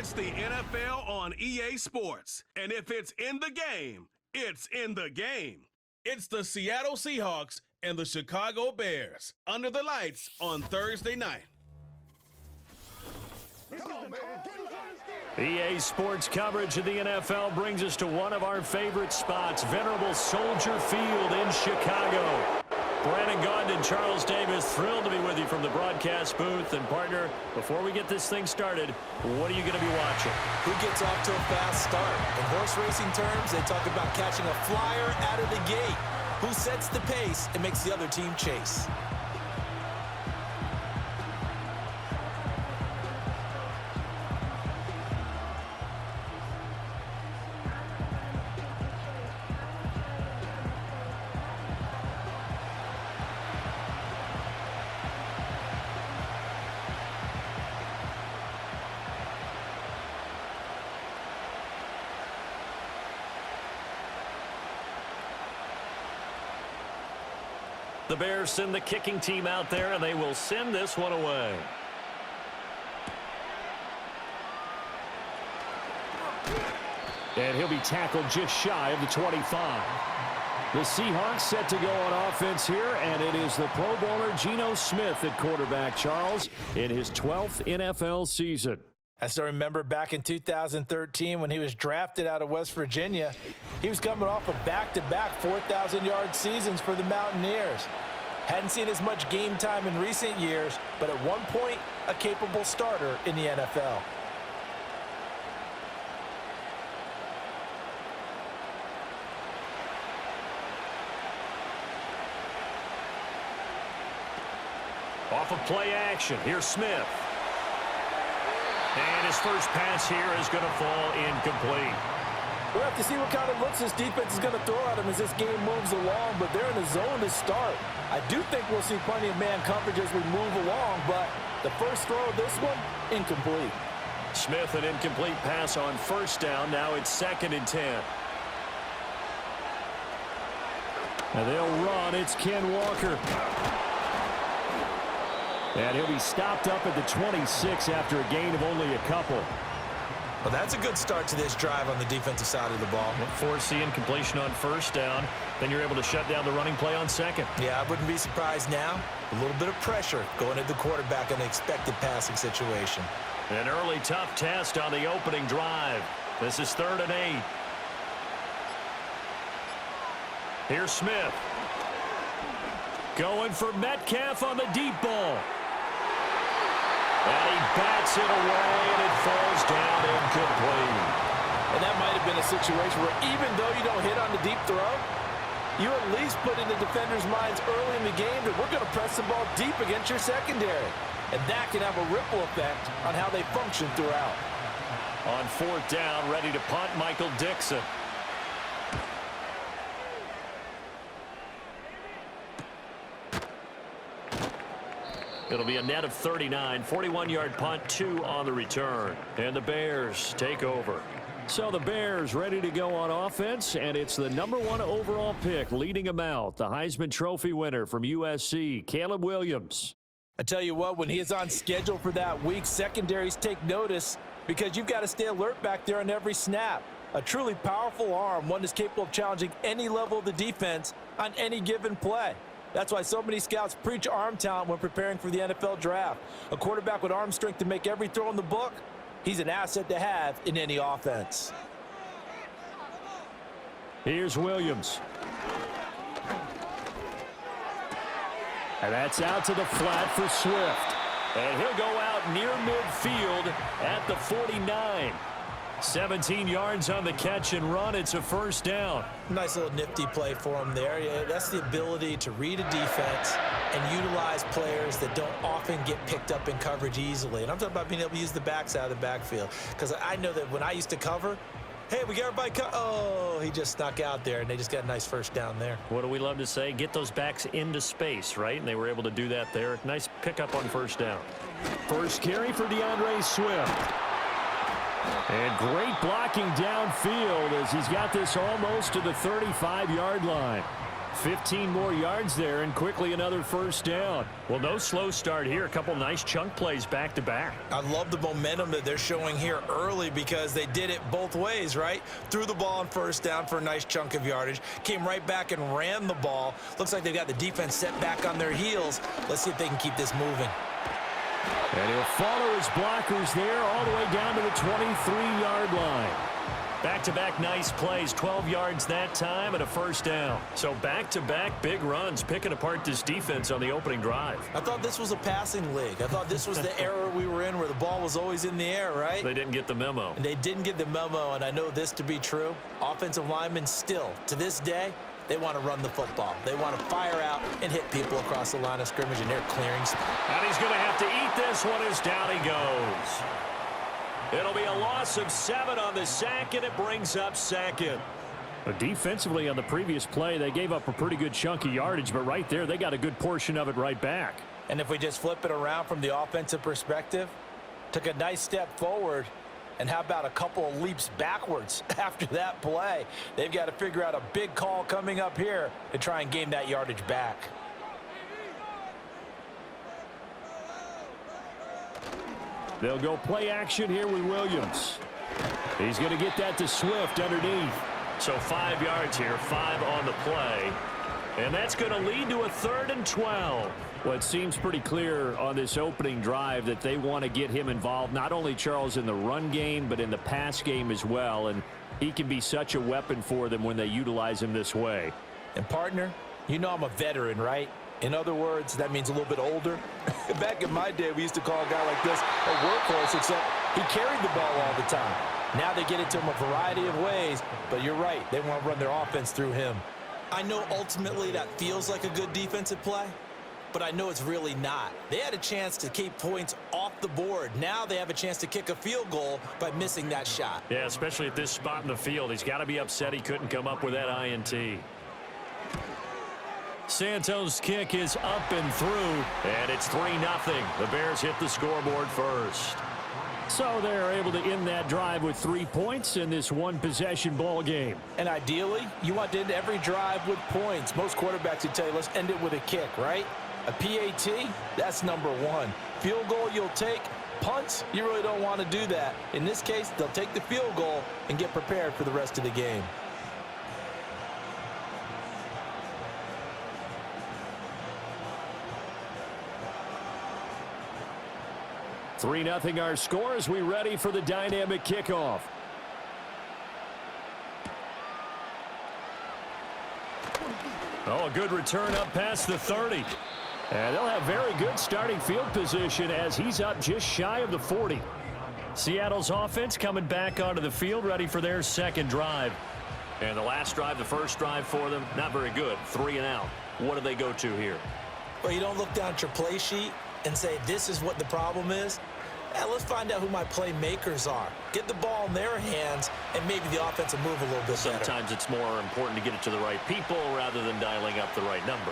It's the NFL on EA Sports. And if it's in the game, it's in the game. It's the Seattle Seahawks and the Chicago Bears under the lights on Thursday night. EA Sports coverage of the NFL brings us to one of our favorite spots, venerable Soldier Field in Chicago. Brandon Gaudin and Charles Davis, thrilled to be with you from the broadcast booth. And partner, before we get this thing started, what are you going to be watching? Who gets off to a fast start? In horse racing terms, they talk about catching a flyer out of the gate. Who sets the pace and makes the other team chase? The Bears send the kicking team out there, and they will send this one away. And he'll be tackled just shy of the 25. The Seahawks set to go on offense here, and it is the Pro Bowler Geno Smith at quarterback, Charles, in his 12th NFL season. I still remember back in 2013 when he was drafted out of West Virginia. He was coming off of back-to-back 4,000-yard seasons for the Mountaineers. Hadn't seen as much game time in recent years, but at one point, a capable starter in the NFL. Off of play action, here's Smith. And his first pass here is going to fall incomplete. We'll have to see what kind of looks this defense is going to throw at him as this game moves along, but they're in the zone to start. I do think we'll see plenty of man coverage as we move along, but the first throw of this one, incomplete. Smith, an incomplete pass on first down. Now it's 2nd and 10. And they'll run. It's Ken Walker. And he'll be stopped up at the 26 after a gain of only a couple. Well, that's a good start to this drive on the defensive side of the ball. Forcing completion on first down. Then you're able to shut down the running play on second. Yeah, I wouldn't be surprised now. A little bit of pressure going at the quarterback in the expected passing situation. An early tough test on the opening drive. This is 3rd and 8. Here's Smith. Going for Metcalf on the deep ball. And he bats it away, and it falls down incomplete. And that might have been a situation where even though you don't hit on the deep throw, you at least put in the defenders' minds early in the game that we're going to press the ball deep against your secondary. And that can have a ripple effect on how they function throughout. On 4th down, ready to punt, Michael Dixon. It'll be a net of 39, 41-yard punt, 2 on the return. And the Bears take over. So the Bears ready to go on offense, and it's the #1 overall pick leading them out, the Heisman Trophy winner from USC, Caleb Williams. I tell you what, when he is on schedule for that week, secondaries take notice because you've got to stay alert back there on every snap. A truly powerful arm, one that's capable of challenging any level of the defense on any given play. That's why so many scouts preach arm talent when preparing for the NFL draft. A quarterback with arm strength to make every throw in the book, he's an asset to have in any offense. Here's Williams. And that's out to the flat for Swift. And he'll go out near midfield at the 49. 17 yards on the catch and run. It's a first down. Nice little nifty play for him there. Yeah, that's the ability to read a defense and utilize players that don't often get picked up in coverage easily. And I'm talking about being able to use the backs out of the backfield. Because I know that when I used to cover, hey, we got everybody oh, he just snuck out there, and they just got a nice first down there. What do we love to say? Get those backs into space, right? And they were able to do that there. Nice pickup on first down. First carry for DeAndre Swift. And great blocking downfield as he's got this almost to the 35-yard line. 15 more yards there and quickly another first down. Well, no slow start here. A couple nice chunk plays back to back. I love the momentum that they're showing here early because they did it both ways, right? Threw the ball on first down for a nice chunk of yardage, came right back and ran the ball. Looks like they've got the defense set back on their heels. Let's see if they can keep this moving. And he'll follow his blockers there all the way down to the 23-yard line. Back-to-back nice plays, 12 yards that time and a first down. So back-to-back big runs, picking apart this defense on the opening drive. I thought this was a passing league. I thought this was the era we were in where the ball was always in the air, right? They didn't get the memo. And they didn't get the memo, and I know this to be true. Offensive linemen still, to this day, they want to run the football. They want to fire out and hit people across the line of scrimmage, and they're clearing spots. And he's going to have to eat this one as down he goes. It'll be a loss of 7 on the sack, and it brings up second. Defensively on the previous play, they gave up a pretty good chunk of yardage, but right there, they got a good portion of it right back. And if we just flip it around from the offensive perspective, took a nice step forward, and how about a couple of leaps backwards after that play? They've got to figure out a big call coming up here to try and gain that yardage back. They'll go play action here with Williams. He's going to get that to Swift underneath. So 5 yards here, 5 on the play. And that's going to lead to a 3rd and 12. Well, it seems pretty clear on this opening drive that they want to get him involved, not only, Charles, in the run game, but in the pass game as well. And he can be such a weapon for them when they utilize him this way. And, partner, you know I'm a veteran, right? In other words, that means a little bit older. Back in my day, we used to call a guy like this a workhorse, except he carried the ball all the time. Now they get it to him a variety of ways, but you're right. They want to run their offense through him. I know ultimately that feels like a good defensive play, but I know it's really not. They had a chance to keep points off the board. Now they have a chance to kick a field goal by missing that shot. Yeah, especially at this spot in the field. He's got to be upset he couldn't come up with that INT. Santos' kick is up and through, and it's 3-0. The Bears hit the scoreboard first. So they're able to end that drive with 3 points in this one-possession ball game. And ideally, you want to end every drive with points. Most quarterbacks would tell you, let's end it with a kick, right? A PAT, that's number 1. Field goal you'll take. Punts, you really don't want to do that. In this case, they'll take the field goal and get prepared for the rest of the game. Three 3-0 our score as we ready for the dynamic kickoff. Oh, a good return up past the 30. And they'll have very good starting field position as he's up just shy of the 40. Seattle's offense coming back onto the field, ready for their second drive. And the last drive, the first drive for them, not very good. 3 and out. What do they go to here? Well, you don't look down at your play sheet and say, this is what the problem is. Let's find out who my playmakers are. Get the ball in their hands, and maybe the offense will move a little bit better. Sometimes it's more important to get it to the right people rather than dialing up the right number.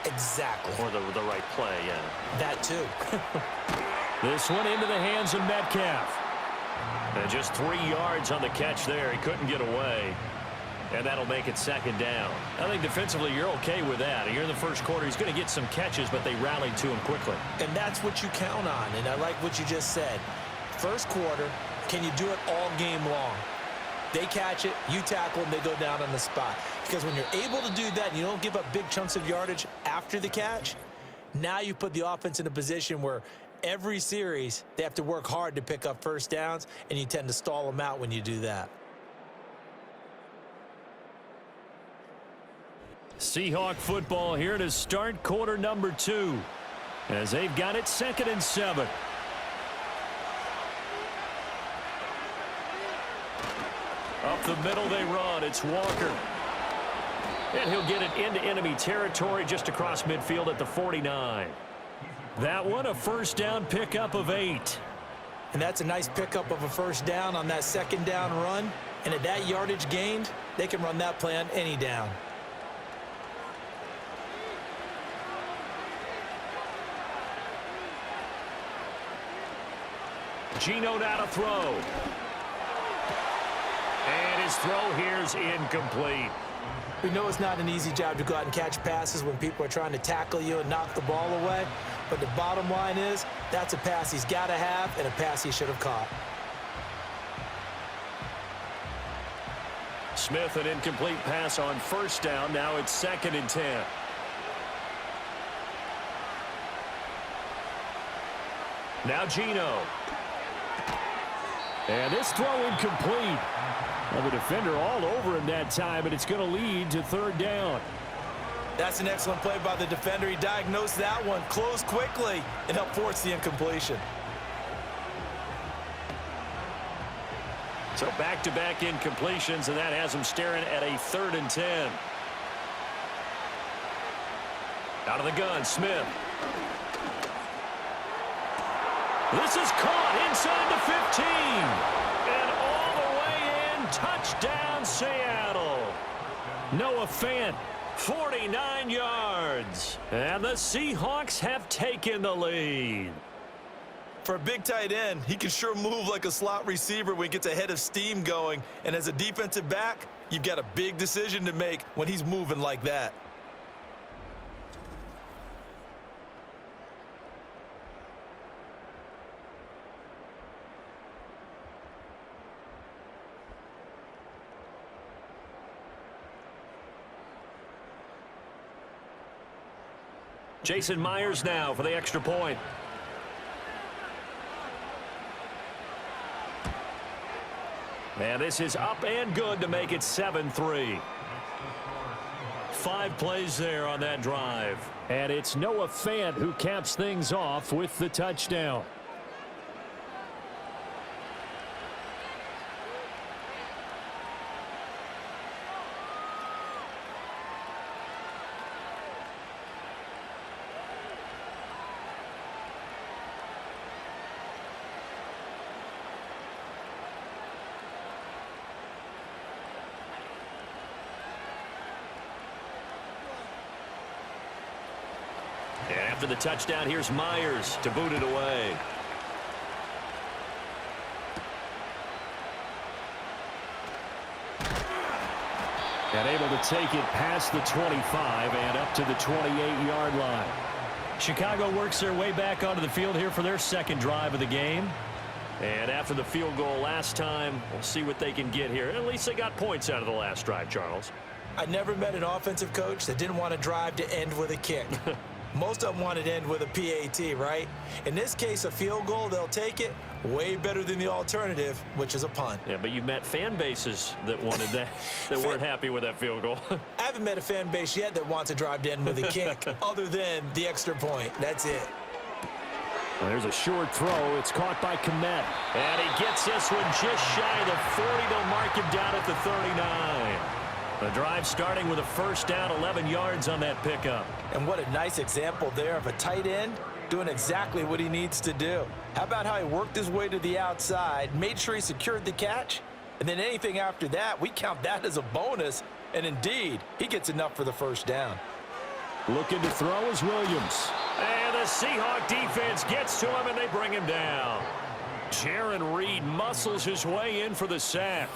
Exactly. Or the right play, yeah. That too. This one into the hands of Metcalf. And just 3 yards on the catch there. He couldn't get away. And that'll make it second down. I think defensively you're okay with that. Here in the first quarter, he's going to get some catches, but they rallied to him quickly. And that's what you count on, and I like what you just said. First quarter, can you do it all game long? They catch it, you tackle, and they go down on the spot. Because when you're able to do that and you don't give up big chunks of yardage after the catch, now you put the offense in a position where every series they have to work hard to pick up first downs, and you tend to stall them out when you do that. Seahawk football here to start quarter number 2 as they've got it 2nd and 7. Up the middle they run. It's Walker. And he'll get it into enemy territory just across midfield at the 49. That one a first down pickup of 8. And that's a nice pickup of a first down on that second down run. And at that yardage gained, they can run that play on any down. Geno now to throw. And his throw here's incomplete. We know it's not an easy job to go out and catch passes when people are trying to tackle you and knock the ball away. But the bottom line is, that's a pass he's got to have and a pass he should have caught. Smith, an incomplete pass on first down. Now it's 2nd and 10. Now Geno. And this throw incomplete. Well, the defender all over him that time, and it's going to lead to 3rd down. That's an excellent play by the defender. He diagnosed that one, closed quickly, and helped force the incompletion. So back-to-back incompletions, and that has him staring at a 3rd and 10. Out of the gun, Smith. This is caught inside the 15. And all the way in, touchdown Seattle. Noah Fant, 49 yards. And the Seahawks have taken the lead. For a big tight end, he can sure move like a slot receiver when he gets a head of steam going. And as a defensive back, you've got a big decision to make when he's moving like that. Jason Myers now for the extra point. And this is up and good to make it 7-3. 5 plays there on that drive. And it's Noah Fant who caps things off with the touchdown. And after the touchdown, here's Myers to boot it away. And able to take it past the 25 and up to the 28-yard line. Chicago works their way back onto the field here for their 2nd drive of the game. And after the field goal last time, we'll see what they can get here. At least they got points out of the last drive, Charles. I never met an offensive coach that didn't want to drive to end with a kick. Most of them wanted to end with a PAT, right? In this case, a field goal, they'll take it. Way better than the alternative, which is a punt. Yeah, but you've met fan bases that wanted that, that weren't happy with that field goal. I haven't met a fan base yet that wants to drive to end with a kick, other than the extra point. That's it. Well, there's a short throw. It's caught by Komet. And he gets this one just shy of the 40. They'll mark him down at the 39. The drive starting with a first down, 11 yards on that pickup. And what a nice example there of a tight end doing exactly what he needs to do. How about how he worked his way to the outside, made sure he secured the catch, and then anything after that, we count that as a bonus. And indeed, he gets enough for the first down. Looking to throw is Williams. And the Seahawk defense gets to him, and they bring him down. Jaron Reed muscles his way in for the sack.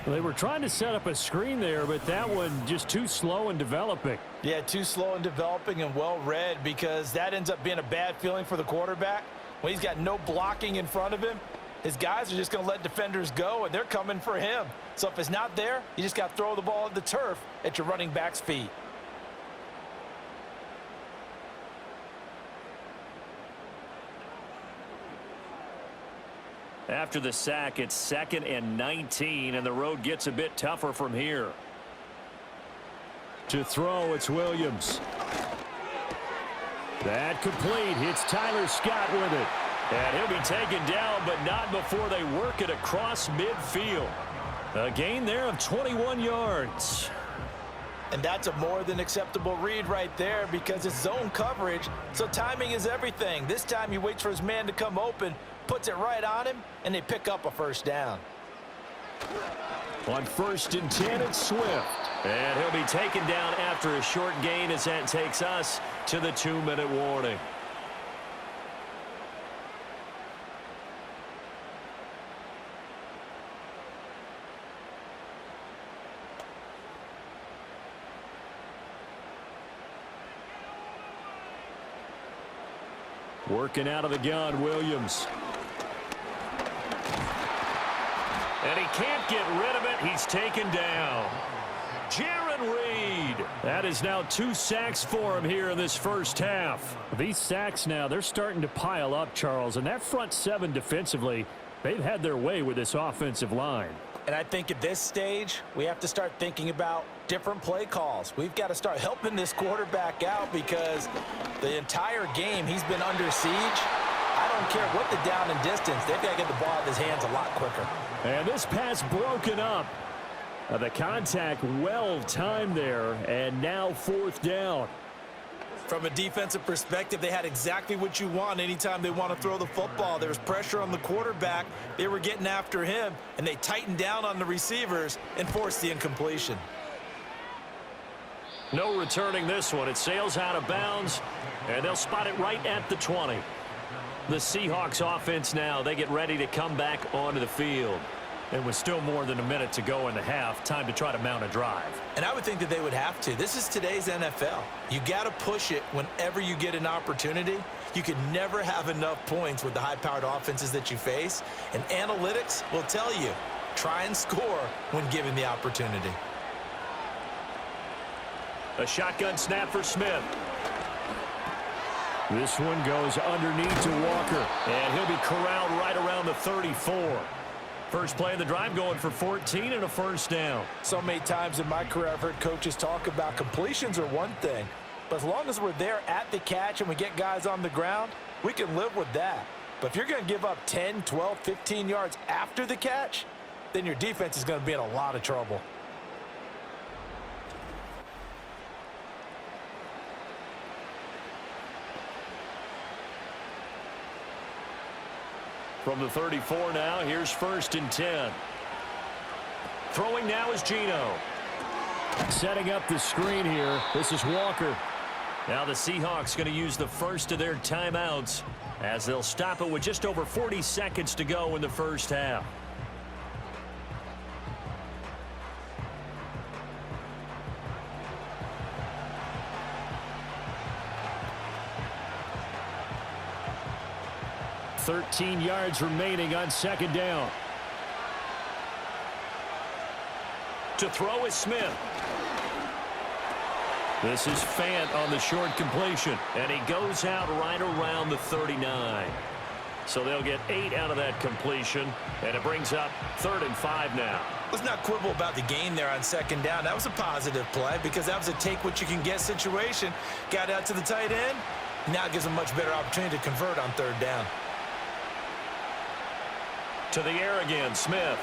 They were trying to set up a screen there, but that one just too slow in developing. Yeah, too slow in developing and well read, because that ends up being a bad feeling for the quarterback. When he's got no blocking in front of him, his guys are just going to let defenders go, and they're coming for him. So if it's not there, you just got to throw the ball at the turf at your running back's feet. After the sack, it's 2nd and 19, and the road gets a bit tougher from here. To throw, it's Williams. That complete. It's Tyler Scott with it. And he'll be taken down, but not before they work it across midfield. A gain there of 21 yards. And that's a more than acceptable read right there, because it's zone coverage, so timing is everything. This time he waits for his man to come open, puts it right on him, and they pick up a first down. On 1st and 10, it's Swift. And he'll be taken down after a short gain, as that takes us to the 2-minute warning. Working out of the gun, Williams. And he can't get rid of it. He's taken down. Jaron Reed. That is now 2 sacks for him here in this first half. These sacks now, they're starting to pile up, Charles. And that front seven defensively, they've had their way with this offensive line. And I think at this stage, we have to start thinking about different play calls. We've got to start helping this quarterback out because the entire game he's been under siege. I don't care what the down and distance. They've got to get the ball out of his hands a lot quicker. And this pass broken up. The contact well timed there, and now 4th down. From a defensive perspective, they had exactly what you want anytime they want to throw the football. There was pressure on the quarterback. They were getting after him, and they tightened down on the receivers and forced the incompletion. No returning this one. It sails out of bounds, and they'll spot it right at the 20. The Seahawks offense now, they get ready to come back onto the field. And with still more than a minute to go in the half, time to try to mount a drive. And I would think that they would have to. This is today's NFL. You got to push it whenever you get an opportunity. You can never have enough points with the high-powered offenses that you face. And analytics will tell you, try and score when given the opportunity. A shotgun snap for Smith. This one goes underneath to Walker. And he'll be corralled right around the 34. First play of the drive going for 14 and a first down. So many times in my career I've heard coaches talk about completions are one thing. But as long as we're there at the catch and we get guys on the ground, we can live with that. But if you're going to give up 10, 12, 15 yards after the catch, then your defense is going to be in a lot of trouble. From the 34 now, here's 1st and 10. Throwing now is Geno. Setting up the screen here. This is Walker. Now the Seahawks going to use the first of their timeouts as they'll stop it with just over 40 seconds to go in the first half. $13 yards remaining on 2nd down. To throw is Smith. This is Fant on the short completion, and he goes out right around the 39. So they'll get 8 out of that completion, and it brings up 3rd and 5 now. Let's not quibble about the gain there on 2nd down. That was a positive play because that was a take-what-you-can-get situation. Got out to the tight end. Now it gives them a much better opportunity to convert on 3rd down. To the air again, Smith.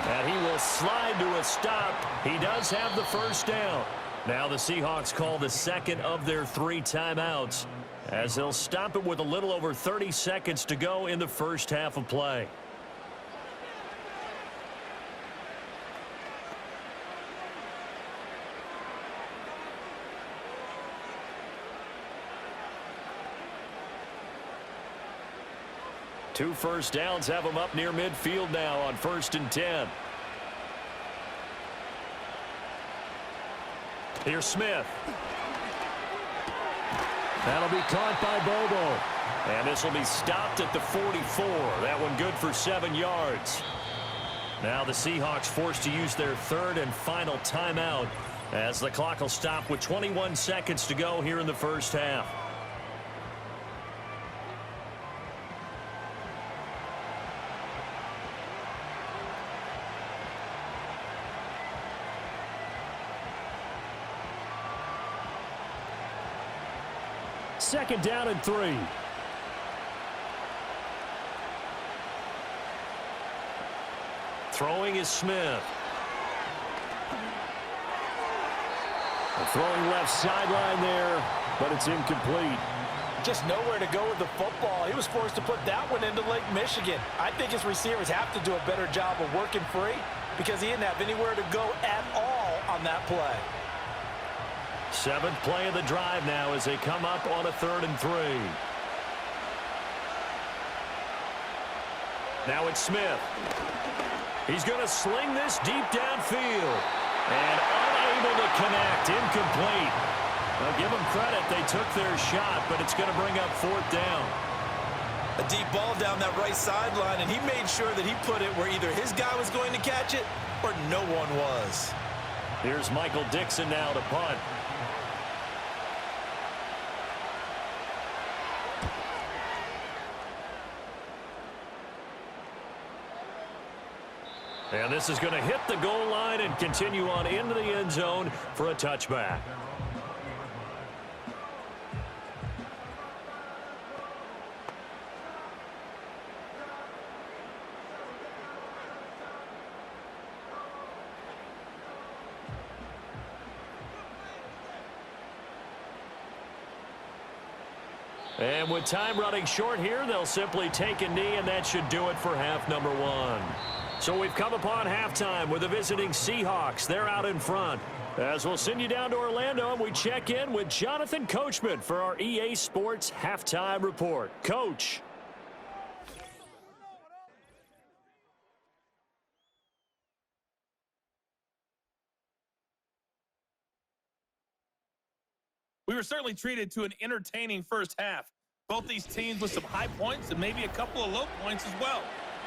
And he will slide to a stop. He does have the first down. Now the Seahawks call the second of their 3 timeouts as they'll stop it with a little over 30 seconds to go in the first half of play. Two first downs have them up near midfield now on 1st and 10. Here's Smith. That'll be caught by Bobo. And this will be stopped at the 44. That one good for 7 yards. Now the Seahawks forced to use their 3rd and final timeout as the clock will stop with 21 seconds to go here in the first half. Second down and 3. Throwing is Smith. Throwing left sideline there, but it's incomplete. Just nowhere to go with the football. He was forced to put that one into Lake Michigan. I think his receivers have to do a better job of working free because he didn't have anywhere to go at all on that play. 7th play of the drive now as they come up on a 3rd and 3. Now it's Smith. He's going to sling this deep downfield. And unable to connect. Incomplete. Well, give them credit. They took their shot, but it's going to bring up fourth down. A deep ball down that right sideline, and he made sure that he put it where either his guy was going to catch it or no one was. Here's Michael Dixon now to punt. And this is going to hit the goal line and continue on into the end zone for a touchback. And with time running short here, they'll simply take a knee, and that should do it for half number one. So we've come upon halftime with the visiting Seahawks. They're out in front. As we'll send you down to Orlando, and we check in with Jonathan Coachman for our EA Sports Halftime Report. Coach. We were certainly treated to an entertaining first half. Both these teams with some high points and maybe a couple of low points as well.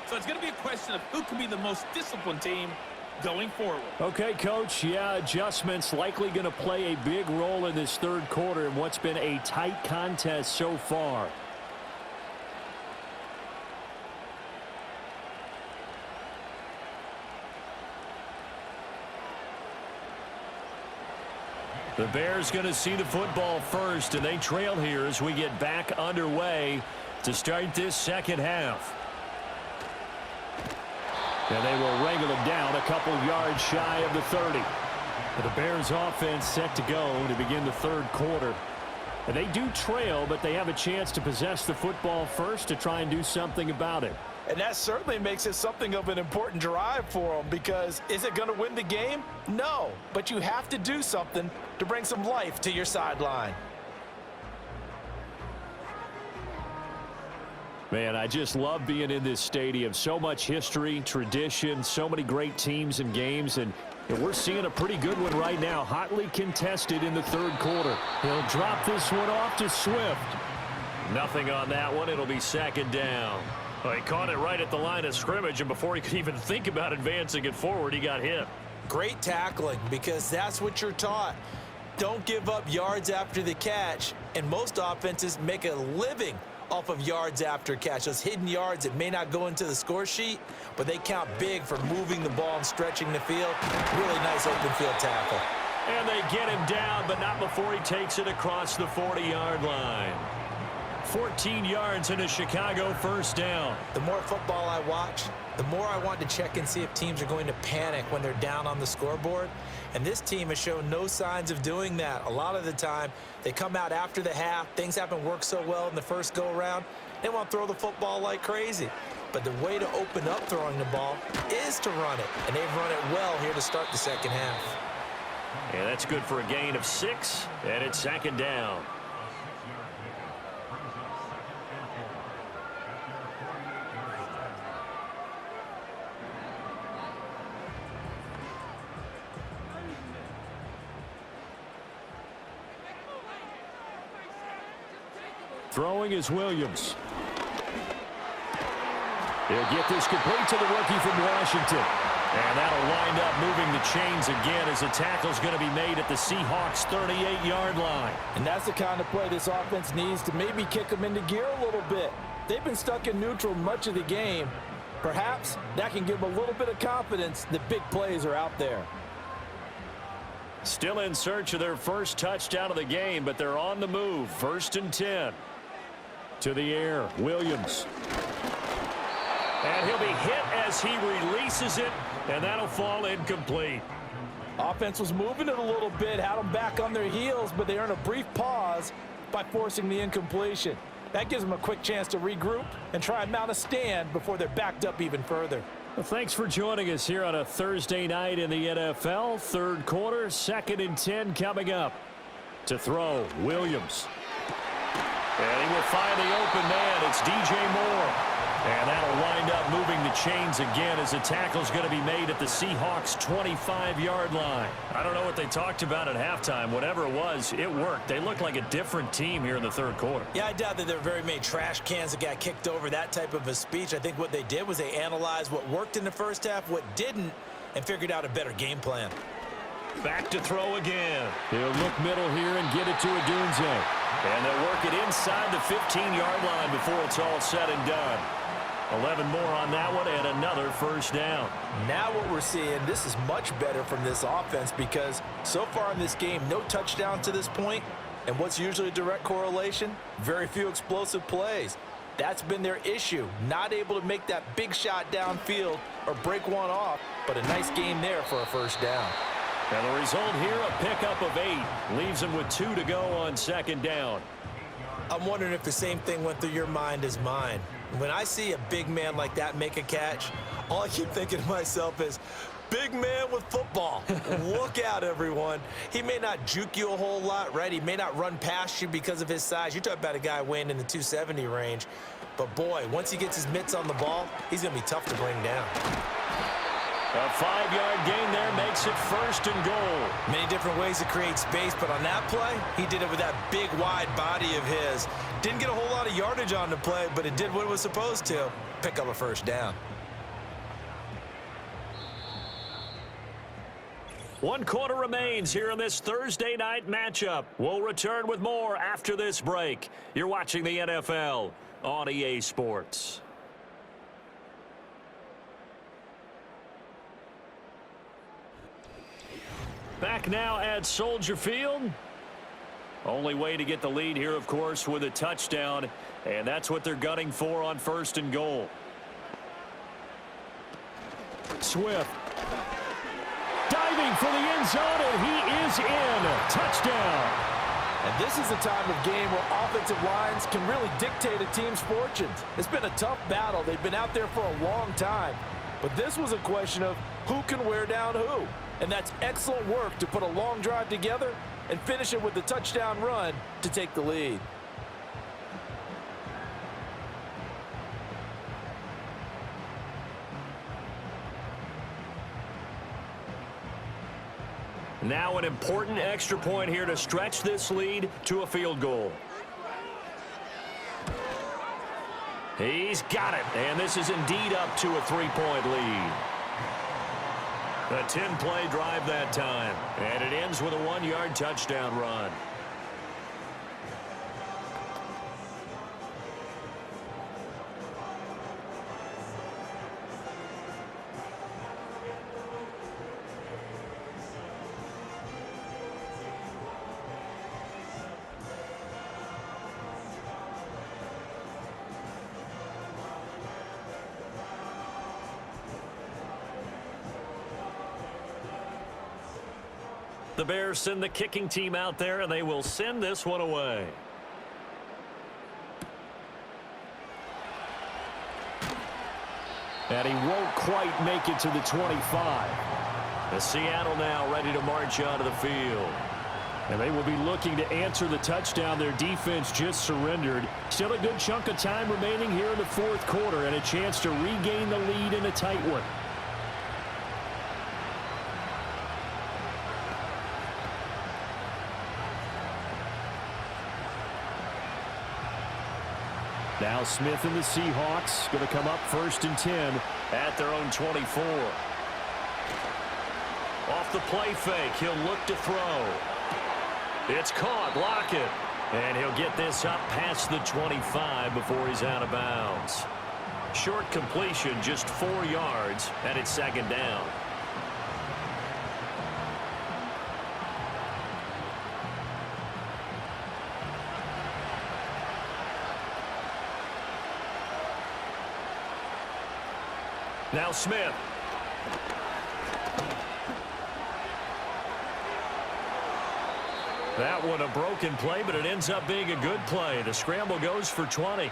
So it's going to be a question of who can be the most disciplined team going forward. Okay, Coach. Yeah, adjustments likely going to play a big role in this third quarter in what's been a tight contest so far. The Bears going to see the football first, and they trail here as we get back underway to start this second half. And they will wrangle them down a couple yards shy of the 30. The Bears offense set to go to begin the third quarter. And they do trail, but they have a chance to possess the football first to try and do something about it. And that certainly makes it something of an important drive for them, because is it going to win the game? No, but you have to do something to bring some life to your sideline. Man, I just love being in this stadium. So much history, tradition, so many great teams and games, and we're seeing a pretty good one right now, hotly contested in the third quarter. He'll drop this one off to Swift. Nothing on that one. It'll be second down. Well, he caught it right at the line of scrimmage, and before he could even think about advancing it forward, he got hit. Great tackling, because that's what you're taught. Don't give up yards after the catch, and most offenses make a living off of yards after catch. Those hidden yards that may not go into the score sheet, but they count big for moving the ball and stretching the field. Really nice open field tackle. And they get him down, but not before he takes it across the 40-yard line. 14 yards and a Chicago first down. The more football I watch, the more I want to check and see if teams are going to panic when they're down on the scoreboard. And this team has shown no signs of doing that. A lot of the time, they come out after the half. Things haven't worked so well in the first go-around. They want to throw the football like crazy. But the way to open up throwing the ball is to run it. And they've run it well here to start the second half. Yeah, that's good for a gain of 6, and it's second down. Throwing is Williams. He'll get this complete to the rookie from Washington. And that'll wind up moving the chains again as the tackle's going to be made at the Seahawks' 38-yard line. And that's the kind of play this offense needs to maybe kick them into gear a little bit. They've been stuck in neutral much of the game. Perhaps that can give them a little bit of confidence that big plays are out there. Still in search of their first touchdown of the game, but they're on the move. 1st and 10. To the air, Williams. And he'll be hit as he releases it, and that'll fall incomplete. Offense was moving it a little bit, had them back on their heels, but they earned a brief pause by forcing the incompletion. That gives them a quick chance to regroup and try and mount a stand before they're backed up even further. Well, thanks for joining us here on a Thursday night in the NFL. Third quarter, 2nd and 10 coming up. To throw, Williams. And he will find the open man. It's DJ Moore. And that'll wind up moving the chains again as the tackle's going to be made at the Seahawks' 25-yard line. I don't know what they talked about at halftime. Whatever it was, it worked. They looked like a different team here in the third quarter. Yeah, I doubt that there were very many trash cans that got kicked over, that type of a speech. I think what they did was they analyzed what worked in the first half, what didn't, and figured out a better game plan. Back to throw again. He'll look middle here and get it to Odunze. And they'll work it inside the 15-yard line before it's all said and done. 11 more on that one and another first down. Now what we're seeing, this is much better from this offense because so far in this game, no touchdowns to this point. And what's usually a direct correlation? Very few explosive plays. That's been their issue. Not able to make that big shot downfield or break one off, but a nice game there for a first down. And the result here, a pickup of 8. Leaves them with 2 to go on second down. I'm wondering if the same thing went through your mind as mine. When I see a big man like that make a catch, all I keep thinking to myself is, big man with football. Look out, everyone. He may not juke you a whole lot, right? He may not run past you because of his size. You're talking about a guy weighing in the 270 range. But, boy, once he gets his mitts on the ball, he's going to be tough to bring down. A 5-yard gain there makes it first and goal. Many different ways to create space, but on that play, he did it with that big, wide body of his. Didn't get a whole lot of yardage on the play, but it did what it was supposed to. Pick up a first down. 1 quarter remains here in this Thursday night matchup. We'll return with more after this break. You're watching the NFL on EA Sports. Back now at Soldier Field. Only way to get the lead here, of course, with a touchdown, and that's what they're gunning for on first and goal. Swift. Diving for the end zone, and he is in. Touchdown. And this is a time of game where offensive lines can really dictate a team's fortunes. It's been a tough battle. They've been out there for a long time. But this was a question of who can wear down who. And that's excellent work to put a long drive together and finish it with the touchdown run to take the lead. Now an important extra point here to stretch this lead to a field goal. He's got it, and this is indeed up to a 3-point lead. A 10-play drive that time, and it ends with a 1-yard touchdown run. The Bears send the kicking team out there, and they will send this one away. And he won't quite make it to the 25. The Seattle now ready to march onto the field. And they will be looking to answer the touchdown their defense just surrendered. Still a good chunk of time remaining here in the fourth quarter and a chance to regain the lead in a tight one. Now Smith and the Seahawks going to come up 1st and 10 at their own 24. Off the play fake, he'll look to throw. It's caught, Lockett. And he'll get this up past the 25 before he's out of bounds. Short completion, just 4 yards, and it's second down. Now Smith. That one a broken play, but it ends up being a good play. The scramble goes for 20.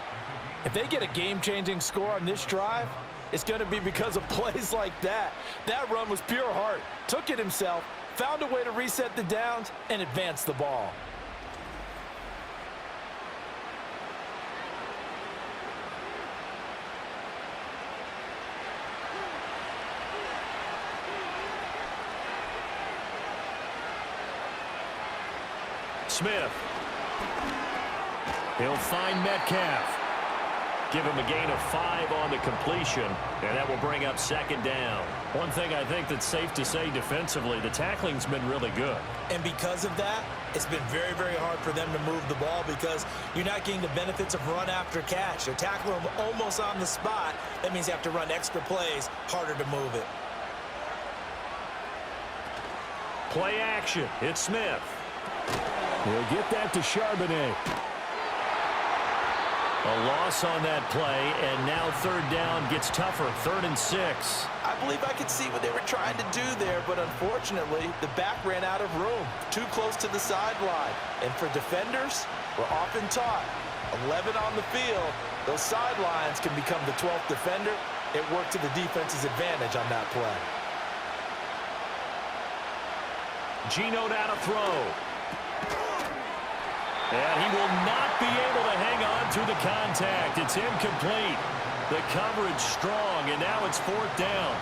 If they get a game-changing score on this drive, it's going to be because of plays like that. That run was pure heart. Took it himself, found a way to reset the downs, and advance the ball. Smith. He'll find Metcalf. Give him a gain of 5 on the completion, and that will bring up second down. One thing I think that's safe to say defensively, the tackling's been really good. And because of that, it's been very, very hard for them to move the ball because you're not getting the benefits of run after catch. You're tackling them almost on the spot. That means you have to run extra plays, harder to move it. Play action. It's Smith. He'll get that to Charbonnet. A loss on that play, and now third down gets tougher. 3rd and 6. I believe I could see what they were trying to do there, but unfortunately, the back ran out of room, too close to the sideline. And for defenders, we're often taught, 11 on the field, those sidelines can become the 12th defender. It worked to the defense's advantage on that play. Geno now to throw. And he will not be able to hang on to the contact. It's incomplete. The coverage strong, and now it's 4th down.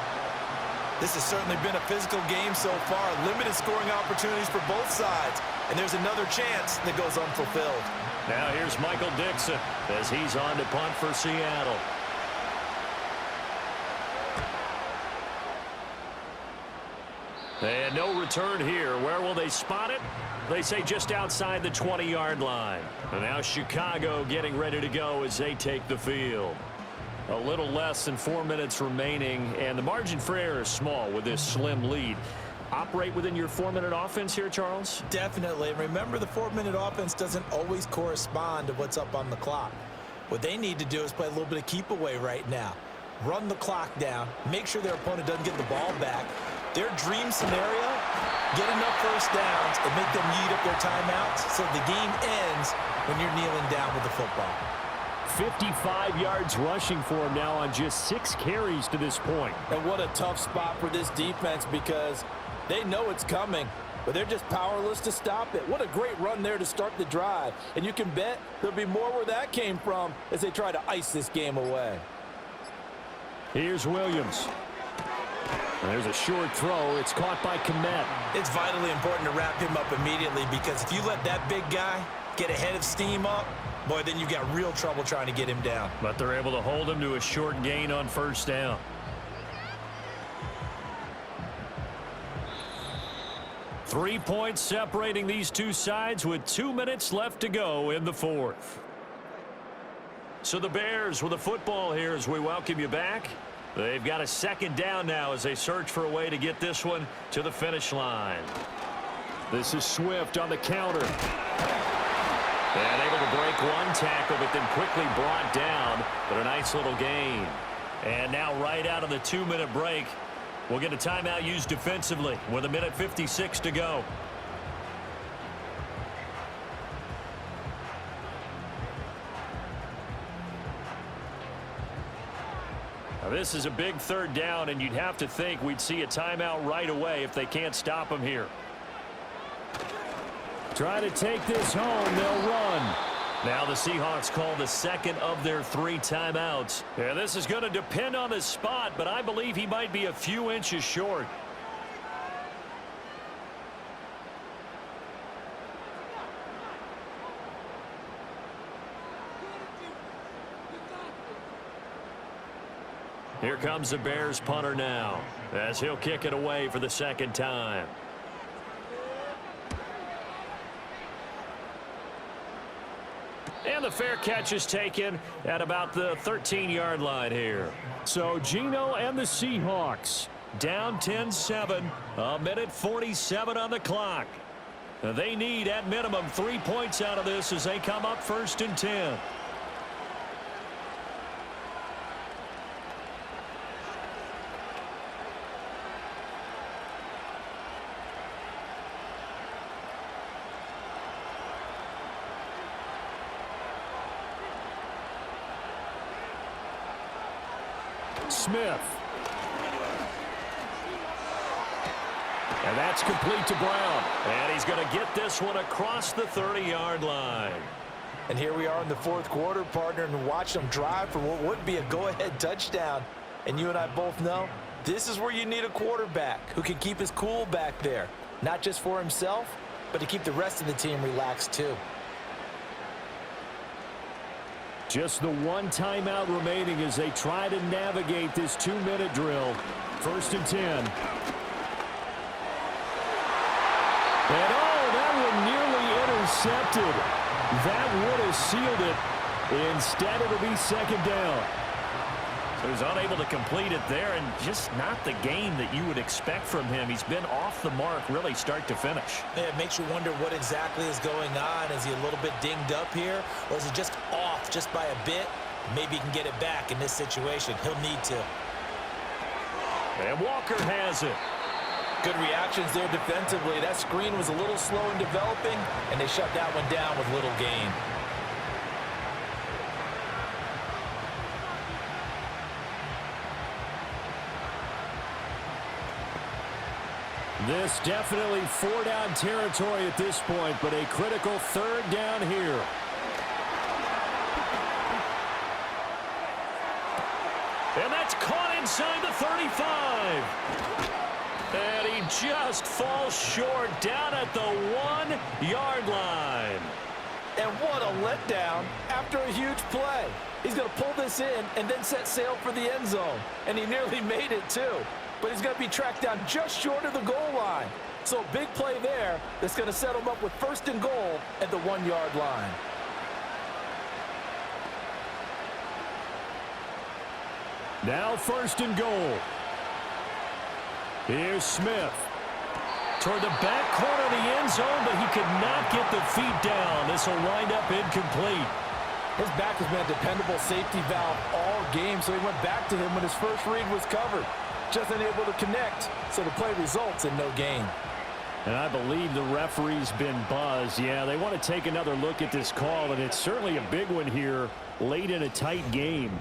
This has certainly been a physical game so far. Limited scoring opportunities for both sides. And there's another chance that goes unfulfilled. Now here's Michael Dixon as he's on to punt for Seattle. And no return here. Where will they spot it? They say just outside the 20-yard line. And now Chicago getting ready to go as they take the field. A little less than 4 minutes remaining, and the margin for error is small with this slim lead. Operate within your 4-minute offense here, Charles? Definitely. Remember, the 4-minute offense doesn't always correspond to what's up on the clock. What they need to do is play a little bit of keep away right now. Run the clock down. Make sure their opponent doesn't get the ball back. Their dream scenario, get enough first downs and make them eat up their timeouts so the game ends when you're kneeling down with the football. 55 yards rushing for him now on just 6 carries to this point. And what a tough spot for this defense because they know it's coming, but they're just powerless to stop it. What a great run there to start the drive. And you can bet there'll be more where that came from as they try to ice this game away. Here's Williams. There's a short throw. It's caught by Kmet. It's vitally important to wrap him up immediately because if you let that big guy get ahead of steam up, boy, then you've got real trouble trying to get him down. But they're able to hold him to a short gain on first down. Three points separating these two sides with 2 minutes left to go in the fourth. So the Bears with the football here as we welcome you back. They've got a second down now as they search for a way to get this one to the finish line. This is Swift on the counter. And able to break one tackle, but then quickly brought down. But a nice little gain. And now right out of the 2-minute break, we'll get a timeout used defensively with 1:56 to go. Now this is a big third down, and you'd have to think we'd see a timeout right away if they can't stop him here. Try to take this home. They'll run. Now the Seahawks call the second of their 3 timeouts. Yeah, this is going to depend on his spot, but I believe he might be a few inches short. Here comes the Bears punter now as he'll kick it away for the second time. And the fair catch is taken at about the 13-yard line here. So Geno and the Seahawks down 10-7, 1:47 on the clock. They need at minimum 3 points out of this as they come up 1st and 10. Smith. And that's complete to Brown. And he's going to get this one across the 30-yard line. And here we are in the fourth quarter, partner, and watch them drive for what would be a go-ahead touchdown. And you and I both know this is where you need a quarterback who can keep his cool back there, not just for himself, but to keep the rest of the team relaxed too. Just the one timeout remaining as they try to navigate this 2-minute drill. 1st and 10. And that one nearly intercepted. That would have sealed it. Instead, it'll be 2nd down. So he's unable to complete it there, and just not the game that you would expect from him. He's been off the mark really start to finish. Yeah, it makes you wonder what exactly is going on. Is he a little bit dinged up here, or is he just off just by a bit? Maybe he can get it back in this situation. He'll need to. And Walker has it. Good reactions there defensively. That screen was a little slow in developing, and they shut that one down with little gain. This definitely 4-down territory at this point, but a critical 3rd down here. And that's caught inside the 35. And he just falls short down at the 1-yard line. And what a letdown after a huge play. He's going to pull this in and then set sail for the end zone. And he nearly made it too. But he's going to be tracked down just short of the goal line. So a big play there that's going to set him up with 1st and goal at the 1-yard line. Now 1st and goal. Here's Smith. Toward the back corner of the end zone, but he could not get the feet down. This will wind up incomplete. His back has been a dependable safety valve all game, so he went back to him when his first read was covered. Just unable to connect, so the play results in no gain. And I believe the referee's been buzzed. Yeah, they want to take another look at this call, and it's certainly a big one here late in a tight game.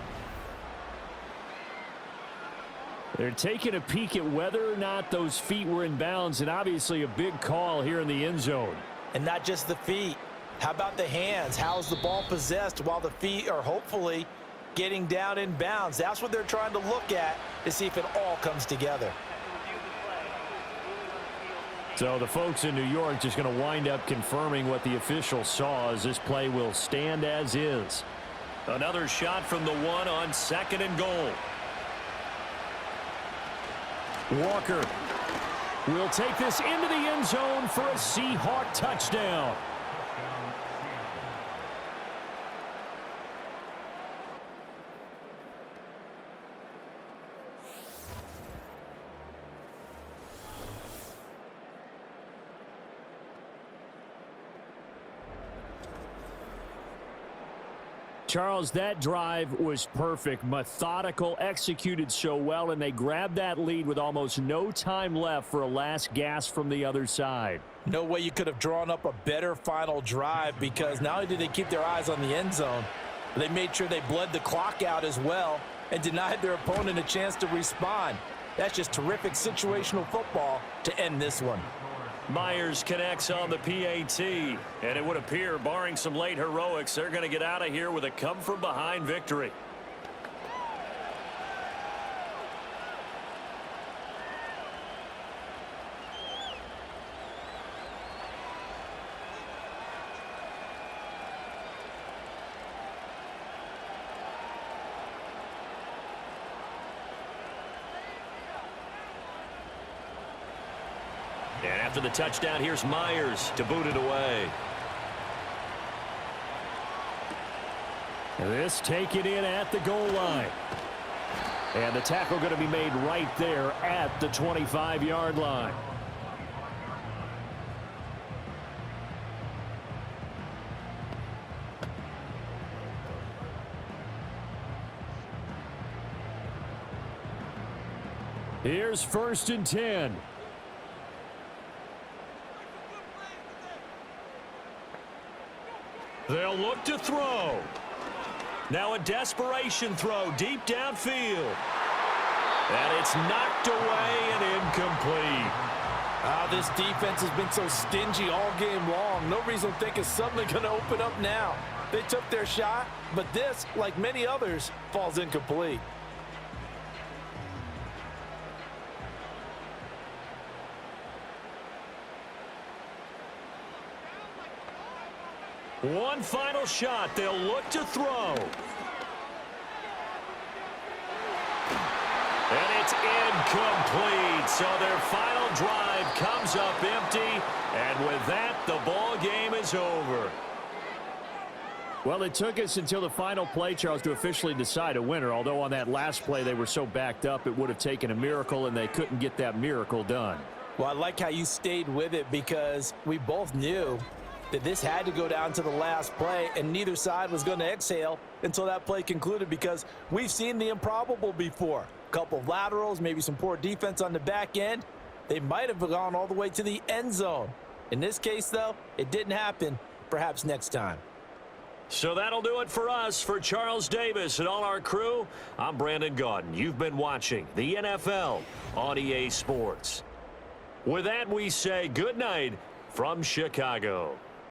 They're taking a peek at whether or not those feet were in bounds, and obviously a big call here in the end zone. And not just the feet. How about the hands? How's the ball possessed while the feet are hopefully getting down in bounds? That's what they're trying to look at to see if it all comes together. So the folks in New York just going to wind up confirming what the official saw, as this play will stand as is. Another shot from the 1 on 2nd and goal. Walker will take this into the end zone for a Seahawk touchdown. Charles, that drive was perfect, methodical, executed so well, and they grabbed that lead with almost no time left for a last gasp from the other side. No way you could have drawn up a better final drive, because not only did they keep their eyes on the end zone, but they made sure they bled the clock out as well and denied their opponent a chance to respond. That's just terrific situational football to end this one. Myers connects on the PAT, and it would appear, barring some late heroics, they're going to get out of here with a come-from-behind victory. And after the touchdown, here's Myers to boot it away. This taken in at the goal line. And the tackle going to be made right there at the 25-yard line. Here's 1st and 10. They'll look to throw. Now a desperation throw deep downfield. And it's knocked away and incomplete. This defense has been so stingy all game long. No reason to think it's suddenly going to open up now. They took their shot, but this, like many others, falls incomplete. One final shot. They'll look to throw. And it's incomplete. So their final drive comes up empty. And with that, the ball game is over. Well, it took us until the final play, Charles, to officially decide a winner. Although on that last play they were so backed up, it would have taken a miracle, and they couldn't get that miracle done. Well, I like how you stayed with it because we both knew that this had to go down to the last play, and neither side was going to exhale until that play concluded because we've seen the improbable before. A couple of laterals, maybe some poor defense on the back end. They might have gone all the way to the end zone. In this case, though, it didn't happen. Perhaps next time. So that'll do it for us. For Charles Davis and all our crew, I'm Brandon Gaudin. You've been watching the NFL on EA Sports. With that, we say good night from Chicago.